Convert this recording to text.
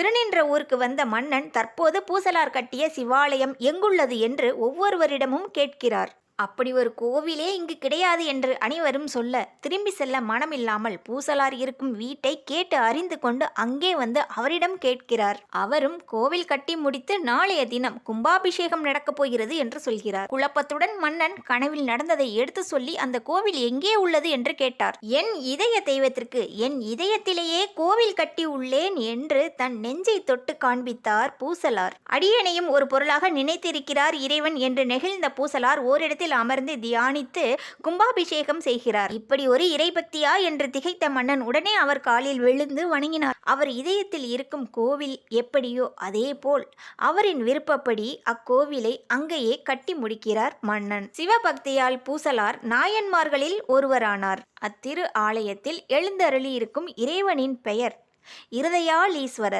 திருநின்ற ஊருக்கு வந்த மன்னன் தற்போது பூசலார் கட்டிய சிவாலயம் எங்குள்ளது என்று ஒவ்வொருவரிடமும் கேட்கிறார். அப்படி ஒரு கோவிலே இங்கு கிடையாது என்று அனைவரும் சொல்ல, திரும்பி செல்ல மனமில்லாமல் பூசலார் இருக்கும் வீட்டை கேட்டு அறிந்து கொண்டு அங்கே வந்து அவரிடம் கேட்கிறார். அவரும் கோவில் கட்டி முடித்து நாளைய தினம் கும்பாபிஷேகம் நடக்கப் போகிறது என்று சொல்கிறார். குழப்பத்துடன் மன்னன் கனவில் நடந்ததை எடுத்து சொல்லி அந்த கோவில் எங்கே உள்ளது என்று கேட்டார். என் இதய தெய்வத்திற்கு என் இதயத்திலேயே கோவில் கட்டி உள்ளேன் என்று தன் நெஞ்சை தொட்டு காண்பித்தார் பூசலார். அடியேனையும் ஒரு பொருளாக நினைத்திருக்கிறார் இறைவன் என்று நெகிழ்ந்த பூசலார் ஓரிடத்தில் அமர்ந்து தியானித்து கும்பாபிஷேகம் செய்கிறார். இப்படி ஒரு இறைபக்தியா என்று திகைத்த மன்னன் உடனே அவர் காலில் விழுந்து வணங்கினார். அவர் இதயத்தில் இருக்கும் கோவில் எப்படியோ அதே போல் அவரின் விருப்பப்படி அக்கோவிலை அங்கேயே கட்டி முடிக்கிறார் மன்னன். சிவபக்தியால் பூசலார் நாயன்மார்களில் ஒருவரானார். அத்திரு ஆலயத்தில் எழுந்தருளியிருக்கும் இறைவனின் பெயர் இருதயாளீஸ்வரர்.